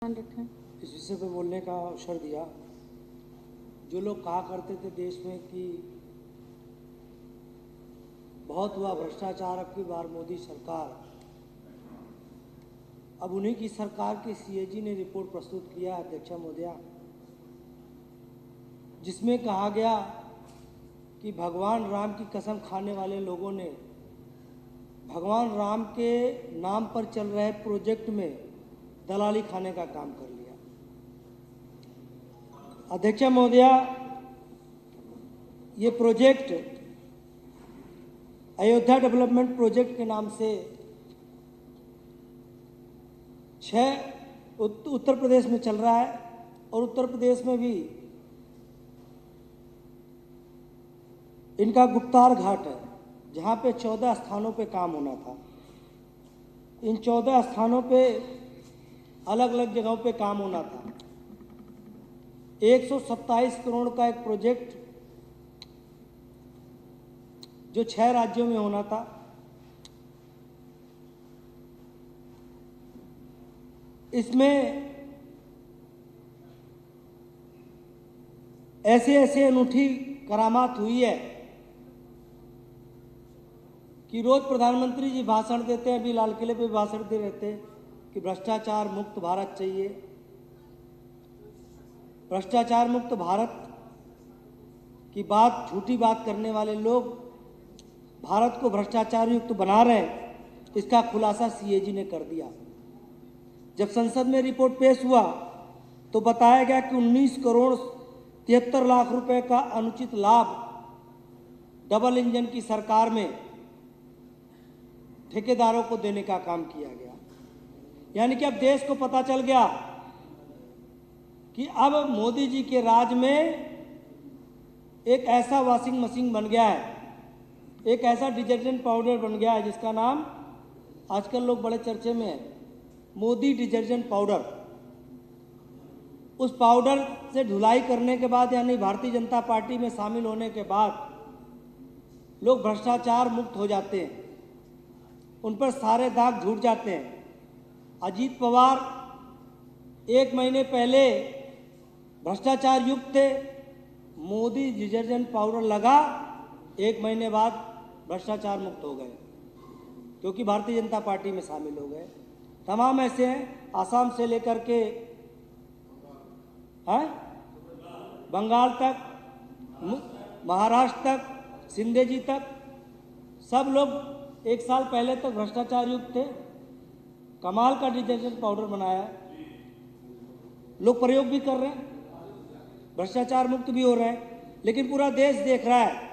रखें। इस विषय पर बोलने का अवसर दिया। जो लोग कहा करते थे देश में कि बहुत हुआ भ्रष्टाचार, अब की बार मोदी सरकार, अब उन्हीं की सरकार के सीएजी ने रिपोर्ट प्रस्तुत किया अध्यक्ष महोदया, जिसमें कहा गया कि भगवान राम की कसम खाने वाले लोगों ने भगवान राम के नाम पर चल रहे प्रोजेक्ट में दलाली खाने का काम कर लिया। अध्यक्ष महोदया, ये प्रोजेक्ट अयोध्या डेवलपमेंट प्रोजेक्ट के नाम से 6 उत्तर प्रदेश में चल रहा है और उत्तर प्रदेश में भी इनका गुप्तार घाट है, जहाँ पे 14 स्थानों पे काम होना था। इन 14 स्थानों पे अलग अलग जगहों पे काम होना था। 127 करोड़ का एक प्रोजेक्ट जो 6 राज्यों में होना था, इसमें ऐसे अनूठी करामात हुई है कि रोज प्रधानमंत्री जी भाषण देते हैं, अभी लाल किले पे भाषण दे रहते हैं कि भ्रष्टाचार मुक्त भारत चाहिए। भ्रष्टाचार मुक्त भारत की बात, झूठी बात करने वाले लोग भारत को भ्रष्टाचार युक्त बना रहे हैं, इसका खुलासा सीएजी ने कर दिया। जब संसद में रिपोर्ट पेश हुआ तो बताया गया कि 19 करोड़ 73 लाख रुपए का अनुचित लाभ डबल इंजन की सरकार में ठेकेदारों को देने का काम किया गया। यानी कि अब देश को पता चल गया कि अब मोदी जी के राज में एक ऐसा वॉशिंग मशीन बन गया है, एक ऐसा डिटर्जेंट पाउडर बन गया है जिसका नाम आजकल लोग बड़े चर्चे में है, मोदी डिटर्जेंट पाउडर। उस पाउडर से धुलाई करने के बाद, यानी भारतीय जनता पार्टी में शामिल होने के बाद, लोग भ्रष्टाचार मुक्त हो जाते हैं, उन पर सारे दाग झूठ जाते हैं। अजीत पवार 1 महीने पहले भ्रष्टाचार युक्त थे, मोदी डिटर्जेंट पाउडर लगा, 1 महीने बाद भ्रष्टाचार मुक्त हो गए क्योंकि भारतीय जनता पार्टी में शामिल हो गए। तमाम ऐसे हैं, आसाम से लेकर के बंगाल तक, महाराष्ट्र तक, शिंदे जी तक, सब लोग 1 साल पहले तक भ्रष्टाचार युक्त थे। कमाल का डिटर्जेंट पाउडर बनाया, लोग प्रयोग भी कर रहे हैं, भ्रष्टाचार मुक्त भी हो रहे हैं। लेकिन पूरा देश देख रहा है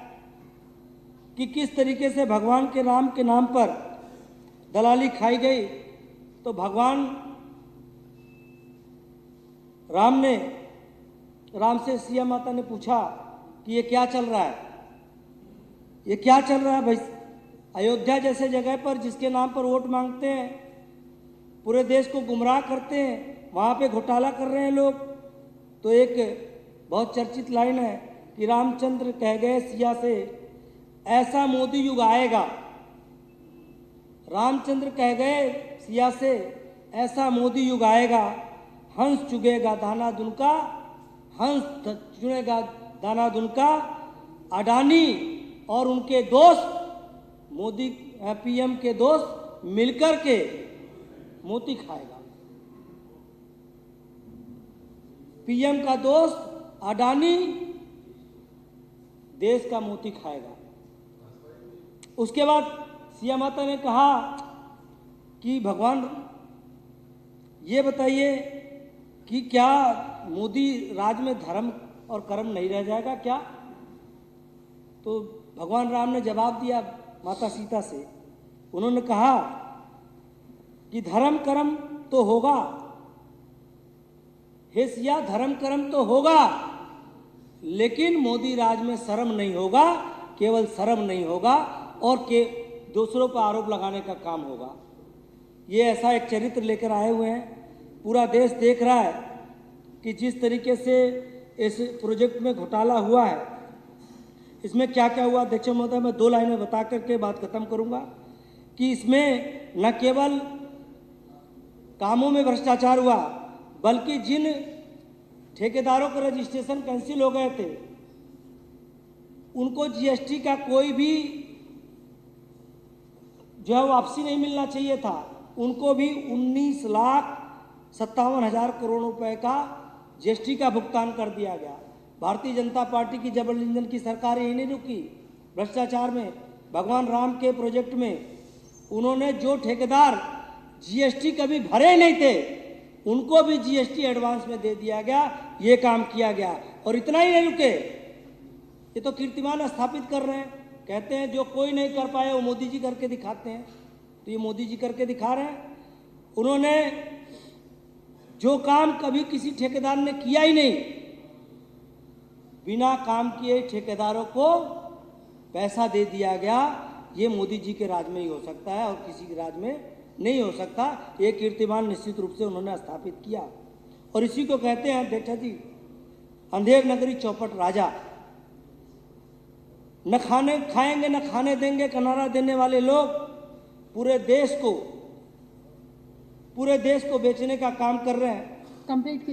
कि किस तरीके से भगवान के राम के नाम पर दलाली खाई गई। तो भगवान राम से सिया माता ने पूछा कि ये क्या चल रहा है, ये क्या चल रहा है भाई। अयोध्या जैसे जगह पर जिसके नाम पर वोट मांगते हैं, पूरे देश को गुमराह करते हैं, वहाँ पे घोटाला कर रहे हैं लोग। तो एक बहुत चर्चित लाइन है कि रामचंद्र कह गए सिया से, ऐसा मोदी युग आएगा। रामचंद्र कह गए सिया से, ऐसा मोदी युग आएगा, हंस चुगेगा दाना दुनका, हंस चुनेगा दाना दुनका, अडानी और उनके दोस्त, मोदी पीएम के दोस्त मिलकर के मोती खाएगा। पीएम का दोस्त अडानी देश का मोती खाएगा। उसके बाद सिया माता ने कहा कि भगवान ये बताइए कि क्या मोदी राज में धर्म और कर्म नहीं रह जाएगा क्या। तो भगवान राम ने जवाब दिया माता सीता से, उन्होंने कहा कि धर्म कर्म तो होगा, हे सिया धर्म कर्म तो होगा, लेकिन मोदी राज में शर्म नहीं होगा, केवल शर्म नहीं होगा और के दूसरों पर आरोप लगाने का काम होगा। ये ऐसा एक चरित्र लेकर आए हुए हैं। पूरा देश देख रहा है कि जिस तरीके से इस प्रोजेक्ट में घोटाला हुआ है, इसमें क्या क्या हुआ। अध्यक्ष महोदय, मैं 2 लाइनें बता करके बात खत्म करूंगा कि इसमें न केवल कामों में भ्रष्टाचार हुआ, बल्कि जिन ठेकेदारों के रजिस्ट्रेशन कैंसिल हो गए थे उनको जीएसटी का कोई भी जो है वापसी नहीं मिलना चाहिए था, उनको भी 19,57,000 करोड़ रुपए का जीएसटी का भुगतान कर दिया गया। भारतीय जनता पार्टी की जबरदस्ती की सरकार यही नहीं रुकी भ्रष्टाचार में। भगवान राम के प्रोजेक्ट में उन्होंने जो ठेकेदार जीएसटी कभी भरे नहीं थे उनको भी जीएसटी एडवांस में दे दिया गया, ये काम किया गया। और इतना ही नहीं रुके, ये तो कीर्तिमान स्थापित कर रहे हैं, कहते हैं जो कोई नहीं कर पाया वो मोदी जी करके दिखाते हैं, तो ये मोदी जी करके दिखा रहे हैं। उन्होंने जो काम कभी किसी ठेकेदार ने किया ही नहीं, बिना काम किए ठेकेदारों को पैसा दे दिया गया। ये मोदी जी के राज में ही हो सकता है और किसी के राज में नहीं हो सकता। ये कीर्तिमान निश्चित रूप से उन्होंने स्थापित किया और इसी को कहते हैं अध्यक्ष जी अंधेर नगरी चौपट राजा। न खाने खाएंगे न खाने देंगे का नारा देने वाले लोग पूरे देश को बेचने का काम कर रहे हैं।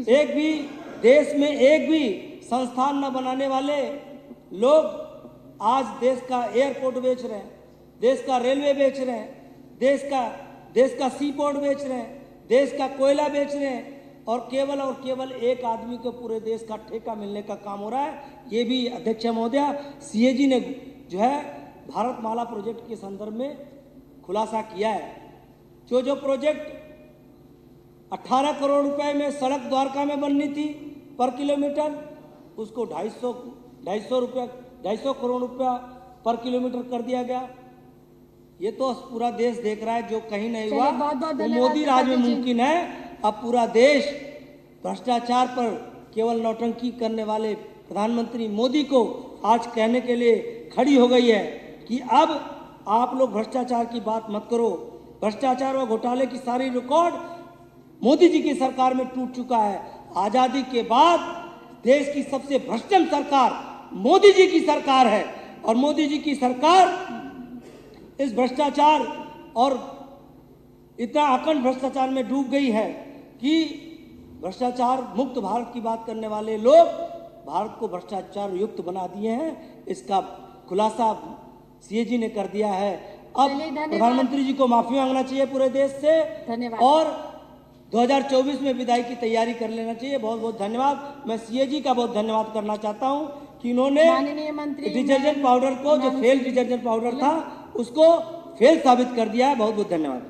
एक भी देश में एक भी संस्थान न बनाने वाले लोग आज देश का एयरपोर्ट बेच रहे हैं, देश का रेलवे बेच रहे हैं, देश का सी पोर्ट बेच रहे हैं, देश का कोयला बेच रहे हैं और केवल एक आदमी को पूरे देश का ठेका मिलने का काम हो रहा है। ये भी अध्यक्ष महोदया सीएजी ने जो है भारतमाला प्रोजेक्ट के संदर्भ में खुलासा किया है। जो प्रोजेक्ट 18 करोड़ रुपए में सड़क द्वारका में बननी थी पर किलोमीटर, उसको 250 करोड़ रुपया पर किलोमीटर कर दिया गया। ये तो पूरा देश देख रहा है, जो कहीं नहीं हुआ वो मोदी राज में मुमकिन है। अब पूरा देश भ्रष्टाचार पर केवल नौटंकी करने वाले प्रधानमंत्री मोदी को आज कहने के लिए खड़ी हो गई है कि अब आप लोग भ्रष्टाचार की बात मत करो। भ्रष्टाचार और घोटाले की सारी रिकॉर्ड मोदी जी की सरकार में टूट चुका है। आजादी के बाद देश की सबसे भ्रष्टम सरकार मोदी जी की सरकार है और मोदी जी की सरकार इस भ्रष्टाचार और इतना अखंड भ्रष्टाचार में डूब गई है कि भ्रष्टाचार मुक्त भारत की बात करने वाले लोग भारत को भ्रष्टाचार युक्त बना दिए हैं। इसका खुलासा सीएजी ने कर दिया है। अब प्रधानमंत्री जी को माफी मांगना चाहिए पूरे देश से और 2024 में विदाई की तैयारी कर लेना चाहिए। बहुत बहुत धन्यवाद। मैं सीएजी का बहुत धन्यवाद करना चाहता हूं कि इन्होंने डिटर्जेंट पाउडर को, जो फेल डिटर्जेंट पाउडर था, उसको फेल साबित कर दिया है। बहुत बहुत धन्यवाद।